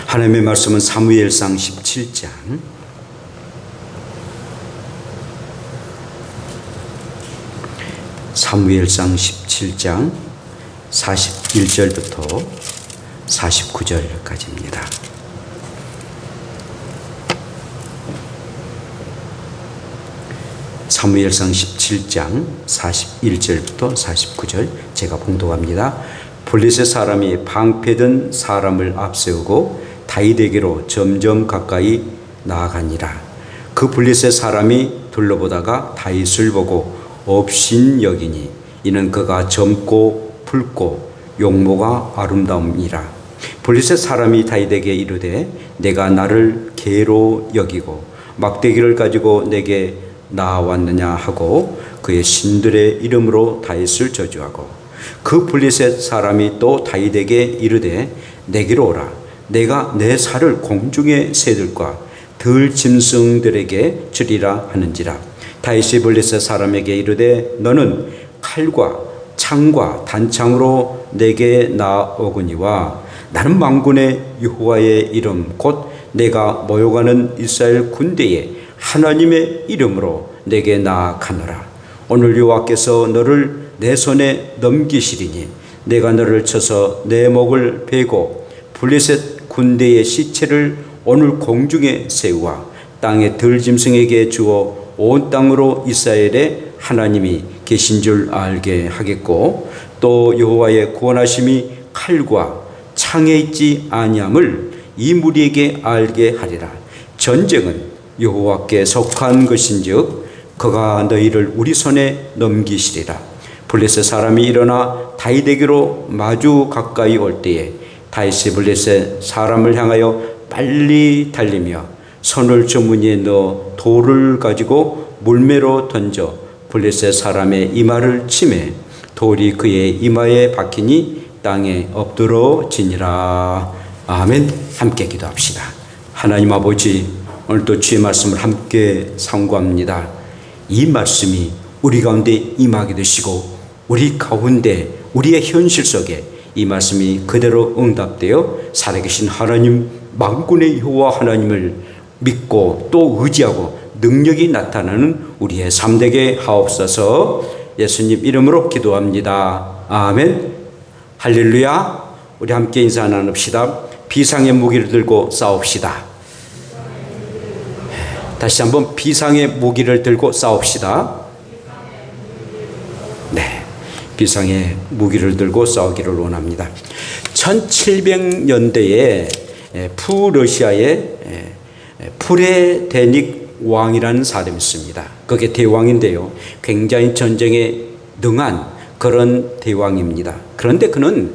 하나님의 말씀은 사무엘상 17장 41절부터 49절까지입니다. 사무엘상 17장 41절부터 49절 제가 봉독합니다. 블레셋 사람이 방패든 사람을 앞세우고 다윗에게로 점점 가까이 나아가니라. 그 블레셋 사람이 둘러보다가 다윗을 보고 업신여기니 이는 그가 젊고 붉고 용모가 아름다움이라. 블레셋 사람이 다윗에게 이르되 내가 나를 개로 여기고 막대기를 가지고 내게 나왔느냐 하고 그의 신들의 이름으로 다윗을 저주하고 그 블레셋 사람이 또 다윗에게 이르되 내게로 오라. 내가 내 살을 공중의 새들과 들짐승들에게 주리라 하는지라. 다윗이 블레셋 사람에게 이르되 너는 칼과 창과 단창으로 내게 나오거니와 나는 만군의 여호와의 이름 곧 내가 모여가는 이스라엘 군대의 하나님의 이름으로 내게 나아가노라. 오늘 여호와께서 너를 내 손에 넘기시리니 내가 너를 쳐서 내 목을 베고 블레셋 군대의 시체를 오늘 공중에 세우어 땅의 들짐승에게 주어 온 땅으로 이스라엘의 하나님이 계신 줄 알게 하겠고 또 여호와의 구원하심이 칼과 창에 있지 아니함을 이 무리에게 알게 하리라. 전쟁은 여호와께 속한 것인즉 그가 너희를 우리 손에 넘기시리라. 블레셋 사람이 일어나 다윗에게로 마주 가까이 올 때에 다윗이 블레셋 사람을 향하여 빨리 달리며 손을 주머니에 넣어 돌을 가지고 물매로 던져 블레셋 사람의 이마를 치매 돌이 그의 이마에 박히니 땅에 엎드러지니라. 아멘. 함께 기도합시다. 하나님 아버지, 오늘도 주의 말씀을 함께 상고합니다. 이 말씀이 우리 가운데 임하게 되시고 우리 가운데 우리의 현실 속에 이 말씀이 그대로 응답되어 살아계신 하나님 만군의 여호와 하나님을 믿고 또 의지하고 능력이 나타나는 우리의 삶 되게 하옵소서. 예수님 이름으로 기도합니다. 아멘. 할렐루야. 우리 함께 인사 나눕시다. 비상의 무기를 들고 싸웁시다. 다시 한번 비상의 무기를 들고 싸웁시다. 네, 비상의 무기를 들고 싸우기를 원합니다. 1700년대에 푸러시아의 프레데닉 왕이라는 사람이 있습니다. 그게 대왕인데요, 굉장히 전쟁에 능한 그런 대왕입니다. 그런데 그는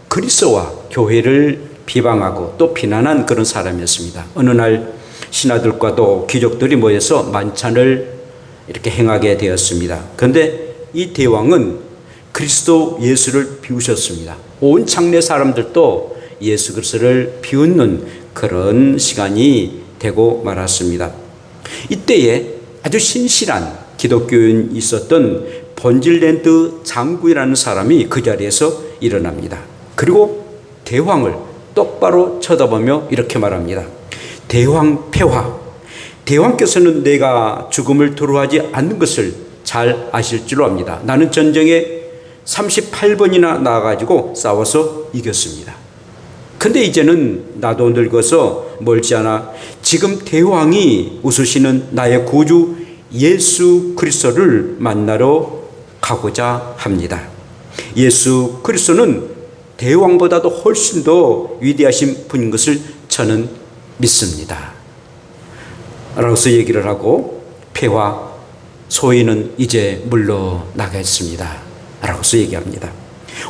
그리스도와 교회를 비방하고 또 비난한 그런 사람이었습니다. 어느 날 신하들과도 귀족들이 모여서 만찬을 이렇게 행하게 되었습니다. 그런데 이 대왕은 그리스도 예수를 비우셨습니다. 온 창내 사람들도 예수 그리스도를 비웃는 그런 시간이 되고 말았습니다. 이때에 아주 신실한 기독교인이 있었던 번질랜드 장구이라는 사람이 그 자리에서 일어납니다. 그리고 대왕을 똑바로 쳐다보며 이렇게 말합니다. 대왕 폐하, 대왕께서는 내가 죽음을 두려워하지 않는 것을 잘 아실 줄로 압니다. 나는 전쟁에 38번이나 나가지고 싸워서 이겼습니다. 근데 이제는 나도 늙어서 멀지 않아 지금 대왕이 웃으시는 나의 구주 예수 그리스도를 만나러 가고자 합니다. 예수 그리스도는 대왕보다도 훨씬 더 위대하신 분인 것을 저는 믿습니다. 라고서 얘기를 하고 폐하 소인은 이제 물러나겠습니다. 라고서 얘기합니다.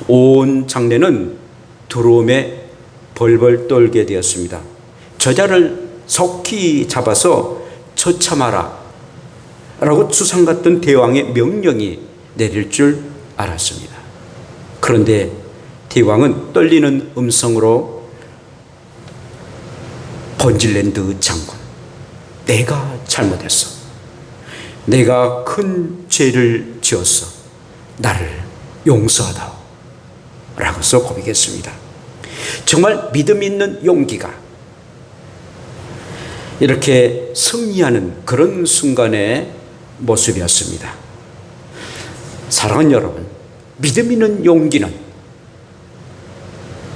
온 장례는 두려움에 벌벌 떨게 되었습니다. 저자를 속히 잡아서 처참하라 라고 주상 같은 대왕의 명령이 내릴 줄 알았습니다. 그런데 대왕은 떨리는 음성으로 번질랜드 장군, 내가 잘못했어. 내가 큰 죄를 지었어. 나를 용서하다오. 라고서 고백했습니다. 정말 믿음 있는 용기가 이렇게 승리하는 그런 순간의 모습이었습니다. 사랑하는 여러분, 믿음 있는 용기는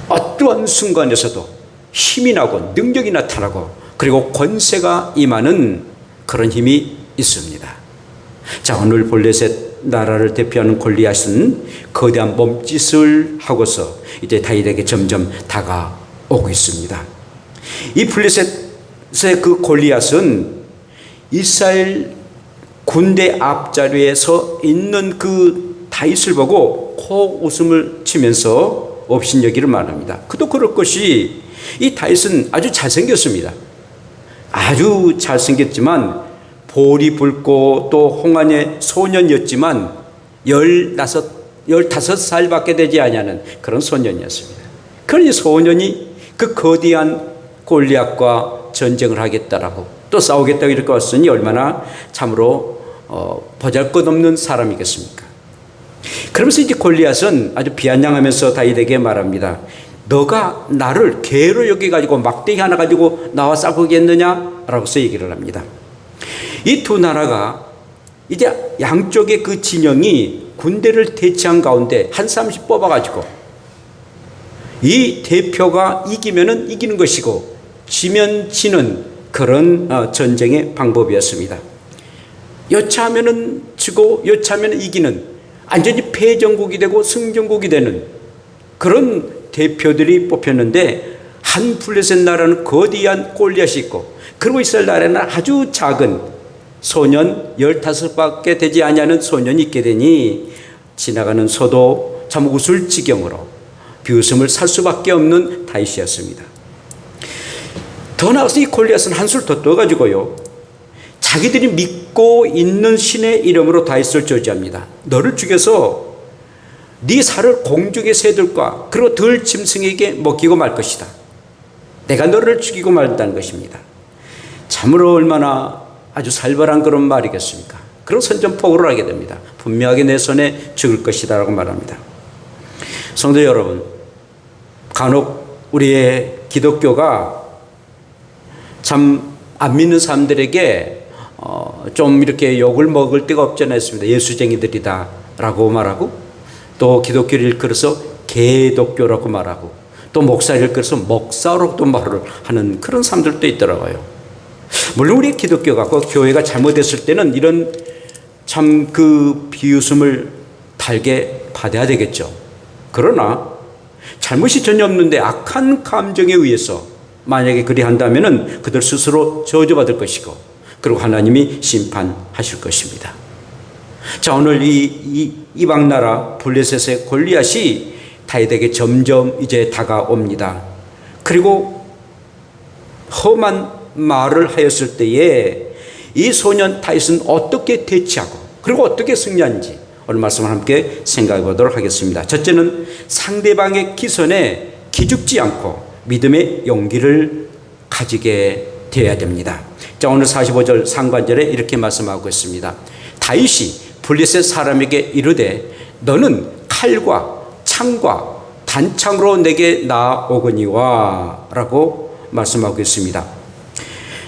어떠한 순간에서도 힘이 나고 능력이 나타나고 그리고 권세가 임하는 그런 힘이 있습니다. 자, 오늘 블레셋 나라를 대표하는 골리앗은 거대한 몸짓을 하고서 이제 다윗에게 점점 다가오고 있습니다. 이 블레셋의 그 골리앗은 이스라엘 군대 앞자리에 서 있는 그 다윗을 보고 코 웃음을 치면서 업신여기를 말합니다. 그도 그럴 것이 이 다윗은 아주 잘생겼습니다. 아주 잘생겼지만 볼이 붉고 또 홍안의 소년이었지만 15살밖에 되지 아니하는 그런 소년이었습니다. 그러니 소년이 그 거대한 골리앗과 전쟁을 하겠다라고 또 싸우겠다고 이렇게 왔으니 얼마나 참으로 보잘것없는 사람이겠습니까? 그러면서 이제 골리앗은 아주 비아냥하면서 다윗에게 말합니다. 너가 나를 개로 여겨가지고 막대기 하나 가지고 나와 싸우겠느냐라고서 얘기를 합니다. 이 두 나라가 이제 양쪽의 그 진영이 군대를 대치한 가운데 한 사람씩 뽑아가지고 이 대표가 이기면은 이기는 것이고 지면 지는 그런 전쟁의 방법이었습니다. 여차하면은 지고 여차하면 이기는 완전히 패전국이 되고 승전국이 되는 그런 대표들이 뽑혔는데 한 블레셋 나라는 거대한 골리앗이 있고 그리고 이스라엘 나라는 아주 작은 소년 15밖에 되지 아니하는 소년이 있게 되니 지나가는 소도 참 웃을 지경으로 비웃음을 살 수밖에 없는 다윗이었습니다. 더 나아가서 이 골리앗은 한술 더 떠가지고요, 자기들이 믿고 있는 신의 이름으로 다윗을 저주합니다. 너를 죽여서 네 살을 공중의 새들과 그리고 들짐승에게 먹이고 말 것이다. 내가 너를 죽이고 말다는 것입니다. 참으로 얼마나 아주 살벌한 그런 말이겠습니까? 그리고 선전포고를 하게 됩니다. 분명하게 내 손에 죽을 것이다 라고 말합니다. 성도 여러분, 간혹 우리의 기독교가 참 안 믿는 사람들에게 좀 이렇게 욕을 먹을 데가 없지 않아 있습니다. 예수쟁이들이다 라고 말하고 또 기독교를 일컬어서 개독교라고 말하고 또 목사를 일컬어서 목사로도 말을 하는 그런 사람들도 있더라고요. 물론 우리 기독교가 그 교회가 잘못했을 때는 이런 참 그 비웃음을 달게 받아야 되겠죠. 그러나 잘못이 전혀 없는데 악한 감정에 의해서 만약에 그리 한다면은 그들 스스로 저주받을 것이고 그리고 하나님이 심판하실 것입니다. 자, 오늘 이 이방 나라 블레셋의 골리앗이 다윗에게 점점 이제 다가옵니다. 그리고 험한 말을 하였을 때에 이 소년 다윗은 어떻게 대치하고 그리고 어떻게 승리하는지 오늘 말씀을 함께 생각해 보도록 하겠습니다. 첫째는 상대방의 기선에 기죽지 않고 믿음의 용기를 가지게 되어야 됩니다. 자, 오늘 45절 상반절에 이렇게 말씀하고 있습니다. 다윗이 블레셋 사람에게 이르되 너는 칼과 창과 단창으로 내게 나오거니와 라고 말씀하고 있습니다.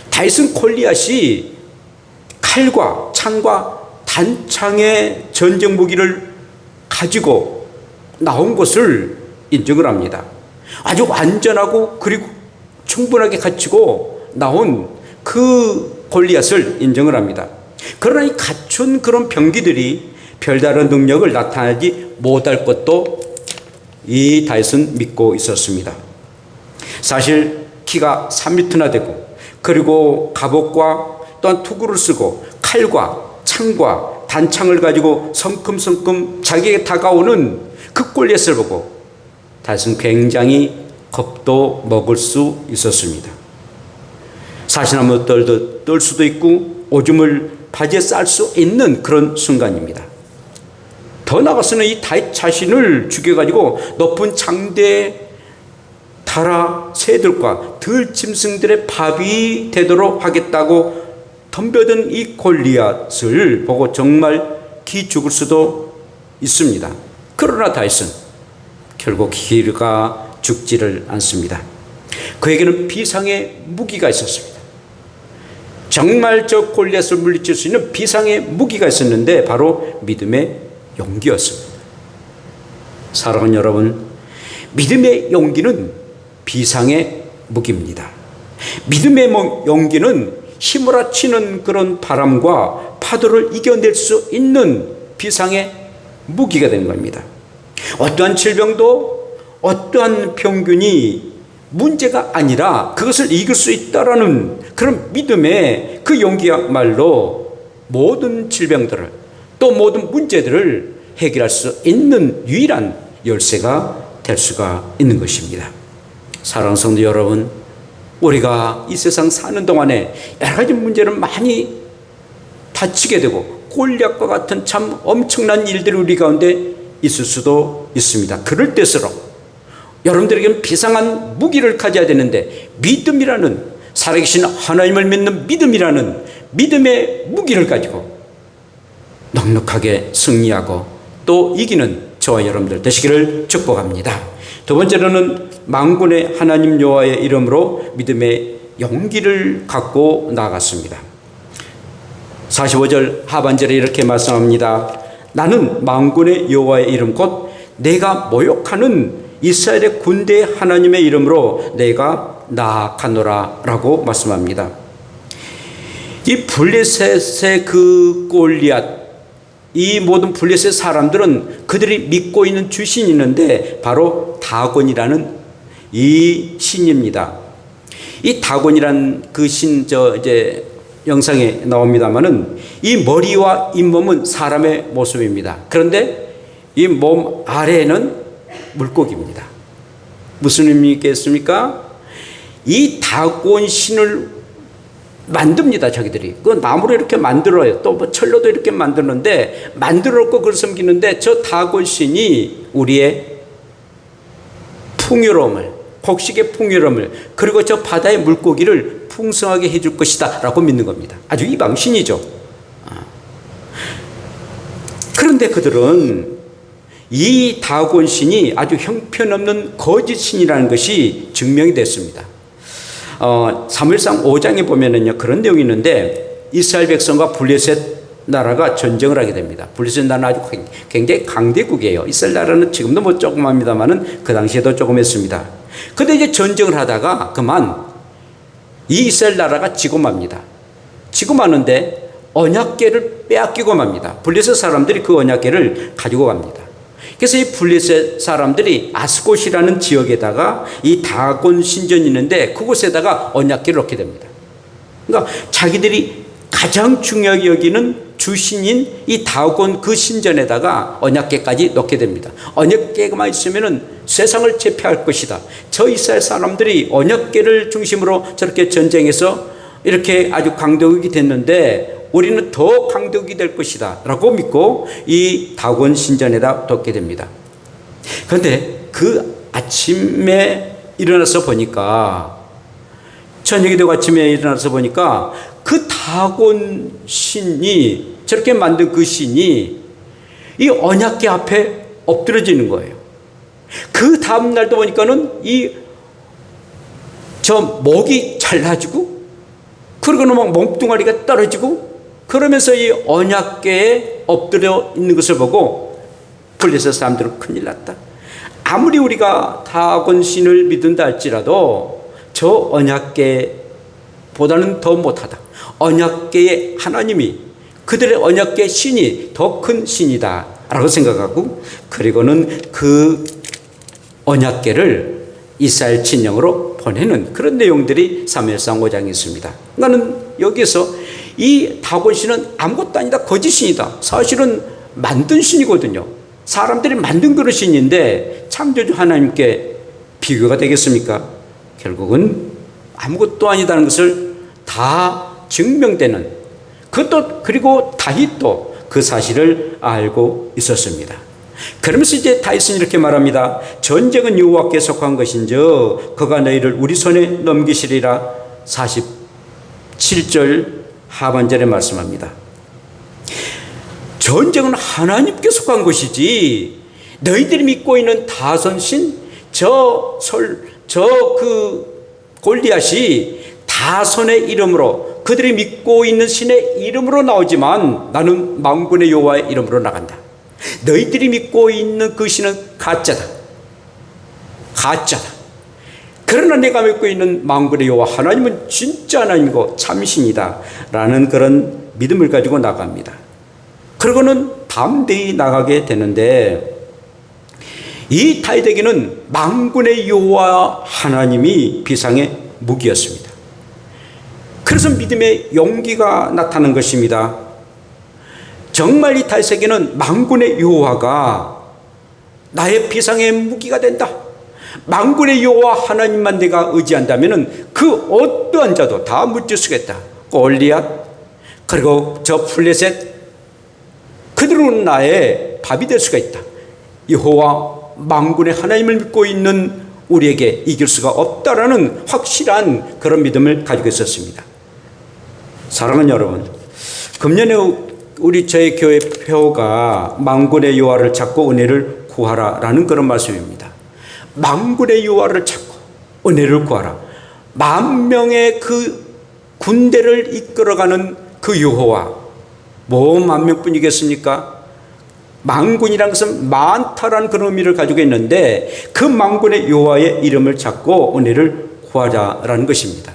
다윗은 골리앗이 칼과 창과 단창의 전쟁 무기를 가지고 나온 것을 인정을 합니다. 아주 완전하고 그리고 충분하게 갖추고 나온 그 골리앗을 인정을 합니다. 그러나 이 갖춘 그런 병기들이 별다른 능력을 나타내지 못할 것도 이 다윗은 믿고 있었습니다. 사실 키가 3m나 되고 그리고 갑옷과 또한 투구를 쓰고 칼과 창과 단창을 가지고 성큼성큼 자기에게 다가오는 그 골리앗을 보고 다윗은 굉장히 겁도 먹을 수 있었습니다. 사시나무 떨 수도 있고 오줌을 바지에 쌀 수 있는 그런 순간입니다. 더 나아가서는 이 다윗 자신을 죽여가지고 높은 장대에 달아 새들과 들짐승들의 밥이 되도록 하겠다고 덤벼든 이 골리앗을 보고 정말 기 죽을 수도 있습니다. 그러나 다윗은 결국 기가 죽지를 않습니다. 그에게는 비상의 무기가 있었습니다. 정말 저 골리앗을 물리칠 수 있는 비상의 무기가 있었는데 바로 믿음의 용기였습니다. 사랑하는 여러분, 믿음의 용기는 비상의 무기입니다. 믿음의 용기는 휘몰아치는 그런 바람과 파도를 이겨낼 수 있는 비상의 무기가 되는 겁니다. 어떠한 질병도 어떠한 병균이 문제가 아니라 그것을 이길 수 있다라는 그런 믿음의 그 용기야말로 모든 질병들을 또 모든 문제들을 해결할 수 있는 유일한 열쇠가 될 수가 있는 것입니다. 사랑하는 성도 여러분, 우리가 이 세상 사는 동안에 여러 가지 문제를 많이 다치게 되고 골리앗과 같은 참 엄청난 일들이 우리 가운데 있을 수도 있습니다. 그럴 때일수록 여러분들에게는 비상한 무기를 가져야 되는데 믿음이라는, 살아계신 하나님을 믿는 믿음이라는 믿음의 무기를 가지고 넉넉하게 승리하고 또 이기는 저와 여러분들 되시기를 축복합니다. 두 번째로는 만군의 하나님 여호와의 이름으로 믿음의 용기를 갖고 나아갔습니다. 45절 하반절에 이렇게 말씀합니다. 나는 만군의 여호와의 이름 곧 내가 모욕하는 이스라엘의 군대 하나님의 이름으로 내가 나아가노라 라고 말씀합니다. 이 블레셋의 그 골리앗, 이 모든 블레셋 사람들은 그들이 믿고 있는 주신이 있는데 바로 다곤이라는 이 신입니다. 이 다곤이란 그 신, 이제 영상에 나옵니다만은 이 머리와 잇몸은 사람의 모습입니다. 그런데 이 몸 아래에는 물고기입니다. 무슨 의미겠습니까? 이 다곤 신을 만듭니다. 자기들이 그 나무로 이렇게 만들어요. 또 뭐 철로도 이렇게 만드는데 만들어 놓고 그걸 섬기는데 저 다곤 신이 우리의 풍요로움을, 곡식의 풍요로움을, 그리고 저 바다의 물고기를 풍성하게 해줄 것이다 라고 믿는 겁니다. 아주 이방신이죠. 그런데 그들은 이 다곤 신이 아주 형편없는 거짓 신이라는 것이 증명이 됐습니다. 사무엘상 5장에 보면은요 그런 내용이 있는데 이스라엘 백성과 블레셋 나라가 전쟁을 하게 됩니다. 블레셋 나라는 아주 굉장히 강대국이에요. 이스라엘 나라는 지금도 뭐 조그맣니다만은 그 당시에도 조금 했습니다. 근데 이제 전쟁을 하다가 그만 이 이스라엘 나라가 지고 맙니다. 지고 마는데 언약궤를 빼앗기고 맙니다. 블레셋 사람들이 그 언약궤를 가지고 갑니다. 그래서 이 블레셋 사람들이 아스곳이라는 지역에다가 이 다곤 신전이 있는데 그곳에다가 언약궤를 넣게 됩니다. 그러니까 자기들이 가장 중요하게 여기는 주신인 이 다곤 그 신전에다가 언약궤까지 넣게 됩니다. 언약궤만 있으면은 세상을 제패할 것이다. 저 이스라엘 사람들이 언약궤를 중심으로 저렇게 전쟁해서 이렇게 아주 강대국이 됐는데 우리는 더 강대국이 될 것이다 라고 믿고 이 다곤 신전에다 뒀게 됩니다. 그런데 그 아침에 일어나서 보니까, 저녁이 되고 아침에 일어나서 보니까 그 다곤 신이, 저렇게 만든 그 신이 이 언약궤 앞에 엎드려지는 거예요. 그 다음 날도 보니까는 저 목이 잘라지고 그러고는 막 몸뚱아리가 떨어지고 그러면서 이 언약궤에 엎드려 있는 것을 보고 블레셋 사람들은 큰일 났다. 아무리 우리가 다곤 신을 믿는다 할지라도 저 언약궤보다는 더 못하다. 언약궤의 하나님이, 그들의 언약궤 신이 더 큰 신이다 라고 생각하고, 그리고는 그 언약궤를 이스라엘 진영으로 보내는 그런 내용들이 사무엘상 5장에 있습니다. 나는 여기서 이 다곤 신은 아무것도 아니다, 거짓 신이다. 사실은 만든 신이거든요. 사람들이 만든 그런 신인데 창조주 하나님께 비교가 되겠습니까? 결국은 아무것도 아니다는 것을 다 증명되는, 그것도 그리고 다윗도 그 사실을 알고 있었습니다. 그러면서 이제 다윗은 이렇게 말합니다. 전쟁은 여호와께 속한 것인즉 그가 너희를 우리 손에 넘기시리라. 47절 하반절에 말씀합니다. 전쟁은 하나님께 속한 것이지 너희들이 믿고 있는 다선신, 골리앗이 다손의 이름으로, 그들이 믿고 있는 신의 이름으로 나오지만 나는 만군의 여호와의 이름으로 나간다. 너희들이 믿고 있는 그 신은 가짜다. 그러나 내가 믿고 있는 만군의 여호와 하나님은 진짜 하나님이고 참신이다 라는 그런 믿음을 가지고 나갑니다. 그러고는 담대히 나가게 되는데, 이 다윗에게는 만군의 여호와 하나님이 비상의 무기였습니다. 그래서 믿음의 용기가 나타난 것입니다. 정말 이 다윗에게는 만군의 여호와가 나의 비상의 무기가 된다. 만군의 여호와 하나님만 내가 의지한다면 그 어떠한 자도 다 무찌르겠다. 골리앗, 그리고 저 블레셋, 그들은 나의 밥이 될 수가 있다. 여호와 만군의 하나님을 믿고 있는 우리에게 이길 수가 없다라는 확실한 그런 믿음을 가지고 있었습니다. 사랑하는 여러분, 금년에 저희 교회 표가 만군의 여호와를 찾고 은혜를 구하라라는 그런 말씀입니다. 만군의 여호와를 찾고 은혜를 구하라. 만명의 그 군대를 이끌어가는 그 여호와, 뭐 만명뿐이겠습니까? 만군이라는 것은 많다라는 그런 의미를 가지고 있는데, 그 만군의 여호와의 이름을 찾고 은혜를 구하자라는 것입니다.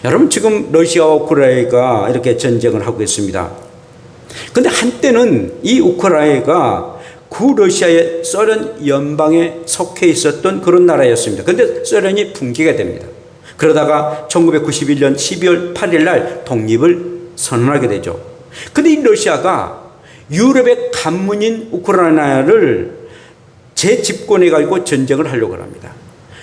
여러분, 지금 러시아와 우크라이나가 이렇게 전쟁을 하고 있습니다. 그런데 한때는 이 우크라이나가 구러시아의 소련 연방에 속해 있었던 그런 나라였습니다. 그런데 소련이 붕괴가 됩니다. 그러다가 1991년 12월 8일 날 독립을 선언하게 되죠. 그런데 이 러시아가 유럽의 간문인 우크라이나를 재집권해 가지고 전쟁을 하려고 합니다.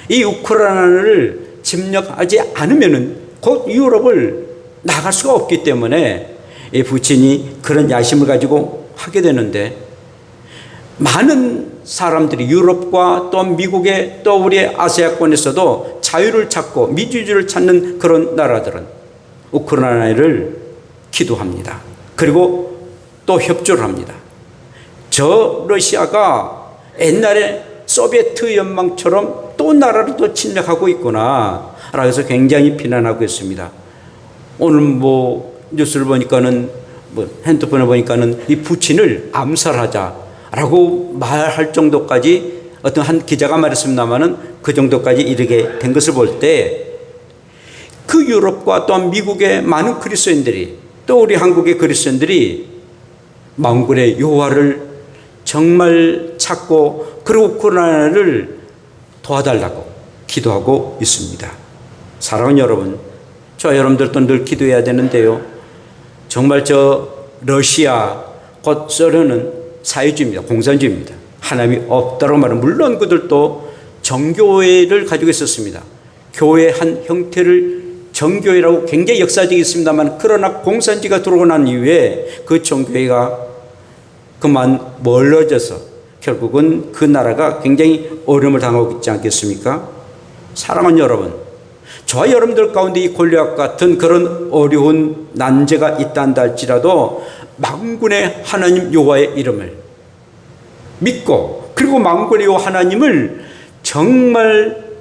이 우크라이나를 침략하지 않으면은 곧 유럽을 나갈 수가 없기 때문에 이 푸틴이 그런 야심을 가지고 하게 되는데, 많은 사람들이 유럽과 또 미국의 또 우리의 아시아권에서도 자유를 찾고 민주주의를 찾는 그런 나라들은 우크라이나를 기도합니다. 그리고 또 협조를 합니다. 저 러시아가 옛날에 소비에트 연방처럼 또 나라를 또 침략하고 있구나 라고 해서 굉장히 비난하고 있습니다. 오늘 뉴스를 보니까는 핸드폰을 보니까는 이 푸틴을 암살하자라고 말할 정도까지 어떤 한 기자가 말했습니다만은 그 정도까지 이르게 된 것을 볼 때, 그 유럽과 또 미국의 많은 그리스도인들이, 또 우리 한국의 그리스도인들이 만군의 여호와를 정말 찾고 그리고 우크라이나를 도와달라고 기도하고 있습니다. 사랑하는 여러분, 저와 여러분들도 늘 기도해야 되는데요. 정말 저 러시아 곧 소련은 사회주의입니다. 공산주의입니다. 하나님이 없다고 말하면, 물론 그들도 정교회를 가지고 있었습니다. 교회의 한 형태를 정교회라고 굉장히 역사적이 있습니다만, 그러나 공산주의가 들어오고 난 이후에 그 정교회가 그만 멀어져서 결국은 그 나라가 굉장히 어려움을 당하고 있지 않겠습니까? 사랑하는 여러분, 저와 여러분들 가운데 이 골리앗 같은 그런 어려운 난제가 있단다 할지라도 만군의 하나님 여호와의 이름을 믿고, 그리고 만군의 여호와 하나님을 정말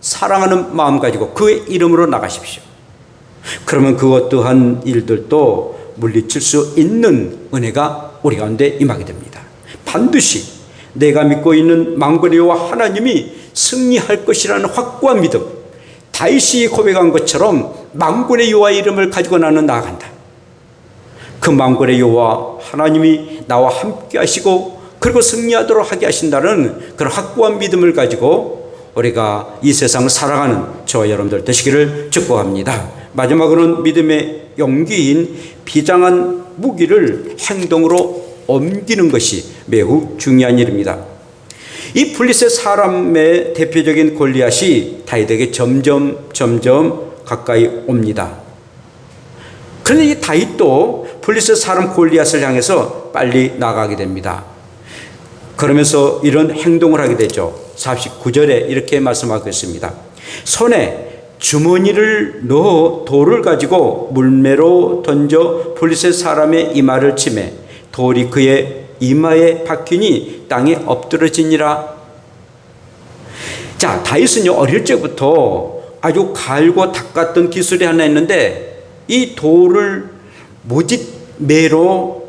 사랑하는 마음 가지고 그의 이름으로 나가십시오. 그러면 그 어떠한 일들도 물리칠 수 있는 은혜가 우리 가운데 임하게 됩니다. 반드시 내가 믿고 있는 만군의 여호와 하나님이 승리할 것이라는 확고한 믿음, 다윗이 고백한 것처럼 만군의 여호와의 이름을 가지고 나는 나아간다. 그 만군의 여호와 하나님이 나와 함께 하시고 그리고 승리하도록 하게 하신다는 그런 확고한 믿음을 가지고 우리가 이 세상을 살아가는 저와 여러분들 되시기를 축복합니다. 마지막으로는 믿음의 용기인 비장한 무기를 행동으로 옮기는 것이 매우 중요한 일입니다. 이 블레셋 사람의 대표적인 골리앗이 다윗에게 점점 가까이 옵니다. 그런데 이 다윗도 블레셋 사람 골리앗을 향해서 빨리 나가게 됩니다. 그러면서 이런 행동을 하게 되죠. 49절에 이렇게 말씀하고 있습니다. 손에 주머니를 넣어 돌을 가지고 물매로 던져 블레셋 사람의 이마를 치매 돌이 그의 이마에 박히니 땅에 엎드러지니라. 자, 다윗은요, 어릴 적부터 아주 갈고 닦았던 기술이 하나 있는데, 이 돌을 모짓매로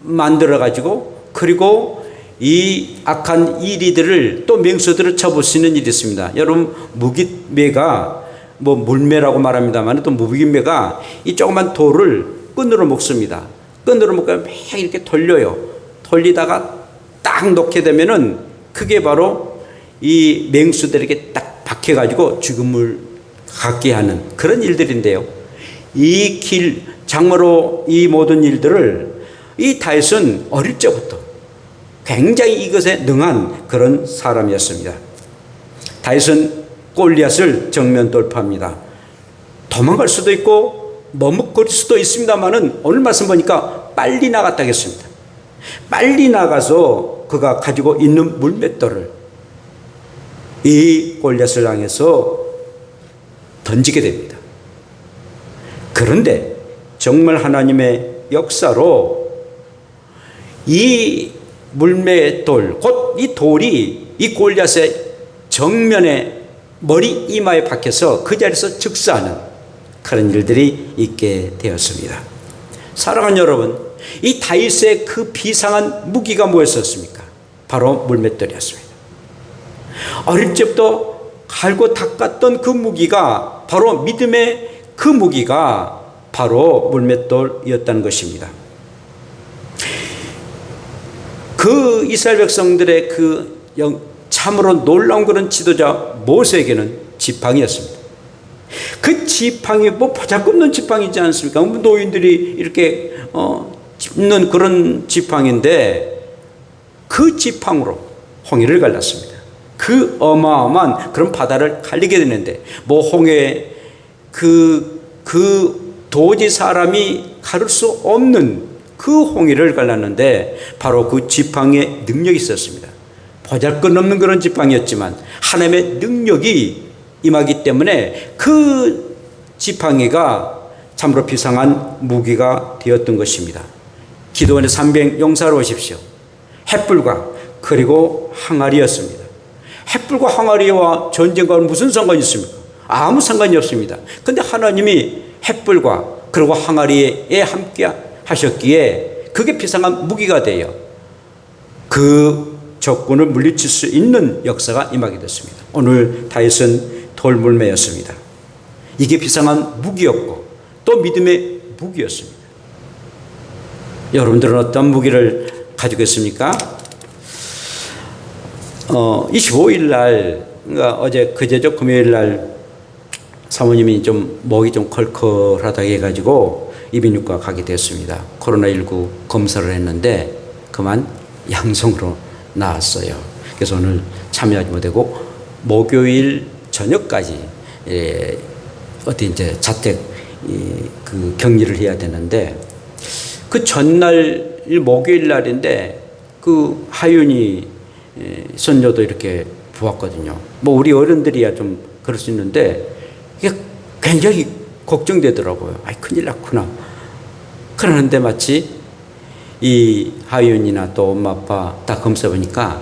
만들어가지고, 그리고 이 악한 이리들을 또 맹수들을 쳐볼 수 있는 일이 있습니다. 여러분, 무깃매가, 뭐 물매라고 말합니다만, 또 무깃매가 이 조그만 돌을 끈으로 묶습니다. 끈으로 묶으면 막 이렇게 돌려요. 돌리다가 딱 놓게 되면은 그게 바로 이 맹수들에게 딱 박혀가지고 죽음을 갖게 하는 그런 일들인데요. 이 길, 장마로 이 모든 일들을 이 다윗은 어릴 적부터 굉장히 이것에 능한 그런 사람이었습니다. 다윗은 골리앗을 정면 돌파합니다. 도망갈 수도 있고 머뭇거릴 수도 있습니다만은 오늘 말씀 보니까 빨리 나갔다 하겠습니다. 빨리 나가서 그가 가지고 있는 물맷돌을 이 골리앗을 향해서 던지게 됩니다. 그런데 정말 하나님의 역사로 이 물맷돌, 곧 이 돌이 이 골리앗의 정면에 머리 이마에 박혀서 그 자리에서 즉사하는 그런 일들이 있게 되었습니다. 사랑하는 여러분, 이 다윗의 그 비상한 무기가 뭐였었습니까? 바로 물맷돌이었습니다. 어릴 적부터 갈고 닦았던 그 무기가 바로 믿음의 그 무기가 바로 물맷돌이었다는 것입니다. 그 이스라엘 백성들의 그 참으로 놀라운 그런 지도자 모세에게는 지팡이였습니다. 그 지팡이 뭐 보잘것없는 지팡이지 않습니까? 노인들이 이렇게 짚는 그런 지팡인데 그 지팡으로 홍해를 갈랐습니다. 그 어마어마한 그런 바다를 갈리게 되는데 뭐 홍해 그 도저히 사람이 가를 수 없는 그 홍해를 갈랐는데 바로 그 지팡이의 능력이 있었습니다. 보잘것없는 그런 지팡이였지만 하나님의 능력이 임하기 때문에 그 지팡이가 참으로 비상한 무기가 되었던 것입니다. 기도원의 300 용사로 오십시오. 햇불과 그리고 항아리였습니다. 햇불과 항아리와 전쟁과 무슨 상관이 있습니까? 아무 상관이 없습니다. 그런데 하나님이 햇불과 그리고 항아리에 함께 하셨기에 그게 비상한 무기가 되어 그 적군을 물리칠 수 있는 역사가 임하게 됐습니다. 오늘 다윗은 돌물매였습니다. 이게 비상한 무기였고 또 믿음의 무기였습니다. 여러분들은 어떤 무기를 가지고 있습니까? 25일 날, 그러니까 어제 그제죠, 금요일 날 사모님이 좀 목이 좀 컬컬하다고 해가지고 이비인후과 가게 됐습니다. 코로나19 검사를 했는데 그만 양성으로 나왔어요. 그래서 오늘 참여하지 못하고 목요일 저녁까지 어디 이제 자택 그 격리를 해야 되는데 그 전날 목요일 날인데 그 하윤이 손녀도 이렇게 보았거든요. 뭐 우리 어른들이야 좀 그럴 수 있는데 이게 굉장히 걱정되더라고요. 아이 큰일 났구나. 그러는데 마치 이 하윤이나 또 엄마 아빠 다 검사 보니까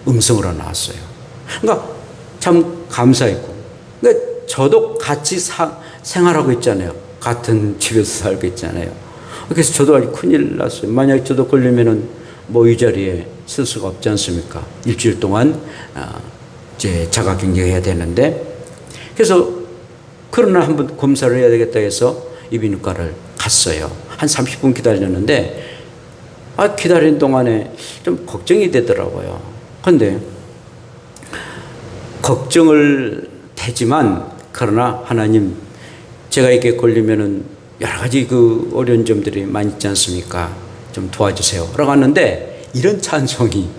음성으로 나왔어요. 그러니까 참 감사했고, 그러니까 저도 같이 생활하고 있잖아요. 같은 집에서 살고 있잖아요. 그래서 저도 아주 큰일 났어요. 만약 저도 걸리면은 뭐 이 자리에 쓸 수가 없지 않습니까? 일주일 동안 이제 자가격리해야 되는데, 그래서 그러나 한번 검사를 해야 되겠다 해서 이비인후과를 갔어요. 한 30분 기다렸는데 기다리는 동안에 좀 걱정이 되더라고요. 그런데 걱정을 되지만 그러나 하나님, 제가 이게 걸리면은 여러 가지 그 어려운 점들이 많이 있지 않습니까? 좀 도와주세요. 라고 하는데 이런 찬송이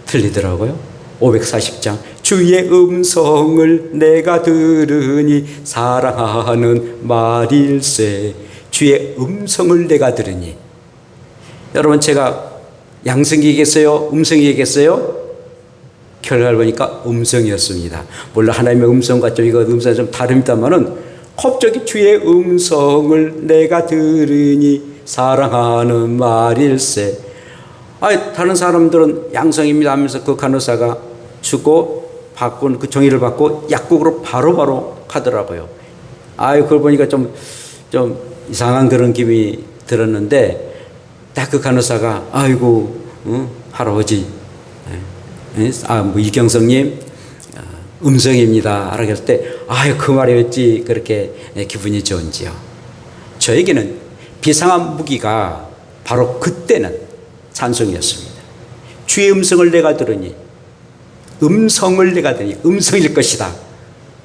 들리더라고요. 540장 주의 음성을 내가 들으니 사랑하는 말일세. 주의 음성을 내가 들으니. 여러분, 제가 양성이겠어요? 음성이겠어요? 결과를 보니까 음성이었습니다. 물론 하나님의 음성과 좀 이거 음성이 좀 다릅니다만은 갑자기 주의 음성을 내가 들으니 사랑하는 말일세. 다른 사람들은 양성입니다 하면서 그 간호사가 주고 받고 그 종이를 받고 약국으로 바로바로 가더라고요. 그걸 보니까 좀 이상한 그런 기분이 들었는데 딱 그 간호사가 아이고 할아버지 뭐 이경성님 음성입니다 라고 했을 때 그 말이 어찌 그렇게 기분이 좋은지요. 저에게는 비상한 무기가 바로 그때는 찬송이었습니다. 주의 음성을 내가 들으니 음성일 것이다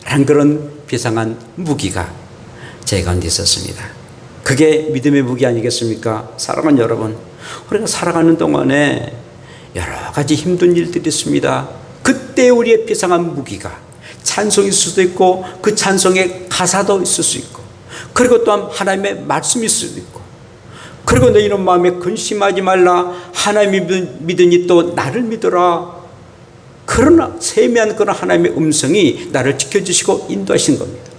라는 그런 비상한 무기가 제 가운데 있었습니다. 그게 믿음의 무기 아니겠습니까? 사랑하는 여러분, 우리가 살아가는 동안에 여러 가지 힘든 일들이 있습니다. 그때 우리의 비상한 무기가 찬송일 수도 있고 그 찬송의 가사도 있을 수 있고 그리고 또한 하나님의 말씀일 수도 있고 그리고 너희는 마음에 근심하지 말라 하나님이 믿으니 또 나를 믿어라. 그러나 세미한 그런 하나님의 음성이 나를 지켜주시고 인도하신 겁니다.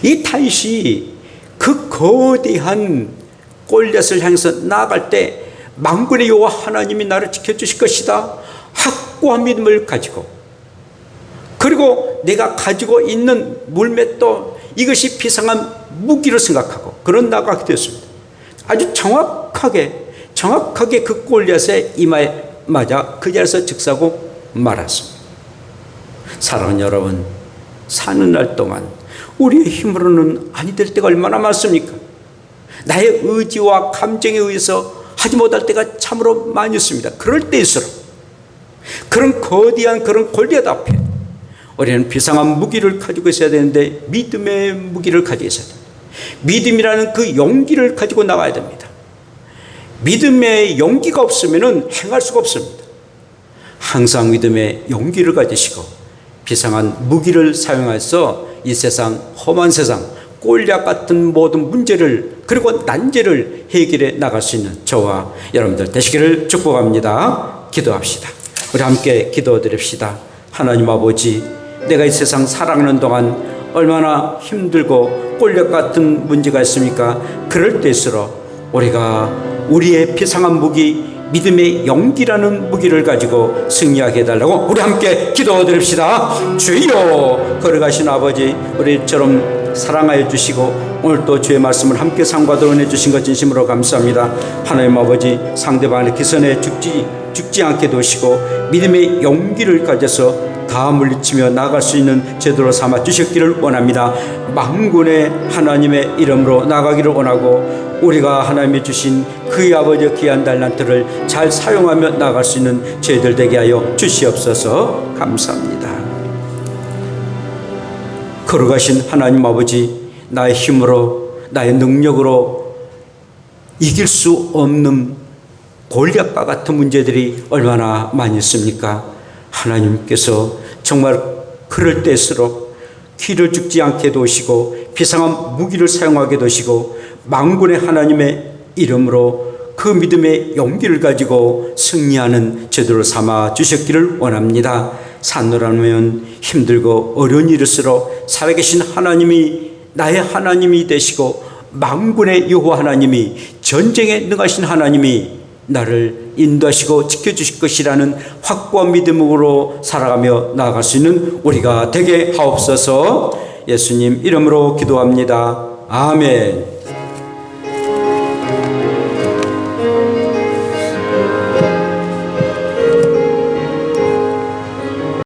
이 다윗이 그 거대한 골리앗을 향해서 나아갈 때 만군의 여호와 하나님이 나를 지켜주실 것이다 확고한 믿음을 가지고 그리고 내가 가지고 있는 물맷도 이것이 비상한 무기로 생각하고 그런 나아가게 되었습니다. 아주 정확하게 그 골리앗의 이마에 맞아 그 자리에서 즉사고 말았습니다. 사랑하는 여러분, 사는 날 동안 우리의 힘으로는 아니 될 때가 얼마나 많습니까? 나의 의지와 감정에 의해서 하지 못할 때가 참으로 많이 있습니다. 그럴 때일수록 그런 거대한 그런 골리앗 앞에 우리는 비상한 무기를 가지고 있어야 되는데 믿음의 무기를 가지고 있어야 됩니다. 믿음이라는 그 용기를 가지고 나가야 됩니다. 믿음의 용기가 없으면 행할 수가 없습니다. 항상 믿음의 용기를 가지시고 비상한 무기를 사용해서 이 세상, 험한 세상, 골리앗 같은 모든 문제를 그리고 난제를 해결해 나갈 수 있는 저와 여러분들 되시기를 축복합니다. 기도합시다. 우리 함께 기도드립시다. 하나님 아버지, 내가 이 세상 살아가는 동안 얼마나 힘들고 골리앗 같은 문제가 있습니까? 그럴 때일수록 우리가 우리의 비상한 무기 믿음의 용기라는 무기를 가지고 승리하게 해달라고 우리 함께 기도드립시다. 주여, 걸어가신 아버지, 우리처럼 사랑하여 주시고 오늘 또 주의 말씀을 함께 상고하도록 해주신 것 진심으로 감사합니다. 하나님 아버지, 상대방의 기선에 죽지 않게 도시고 믿음의 용기를 가져서 다 물리치며 나아갈 수 있는 제도로 삼아 주셨기를 원합니다. 만군의 하나님의 이름으로 나가기를 원하고 우리가 하나님이 주신 그의 아버지의 귀한 달란트를 잘 사용하며 나아갈 수 있는 저희들 되게 하여 주시옵소서. 감사합니다. 걸어가신 하나님 아버지, 나의 힘으로 나의 능력으로 이길 수 없는 골리앗과 같은 문제들이 얼마나 많이 있습니까? 하나님께서 정말 그럴 때일수록 귀를 죽지 않게 도시고 비상한 무기를 사용하게 도시고 만군의 하나님의 이름으로 그 믿음의 용기를 가지고 승리하는 제도를 삼아 주셨기를 원합니다. 산노라면 힘들고 어려운 일일수록 살아계신 하나님이 나의 하나님이 되시고 만군의 여호와 하나님이 전쟁에 능하신 하나님이 나를 인도하시고 지켜주실 것이라는 확고한 믿음으로 살아가며 나아갈 수 있는 우리가 되게 하옵소서. 예수님 이름으로 기도합니다. 아멘.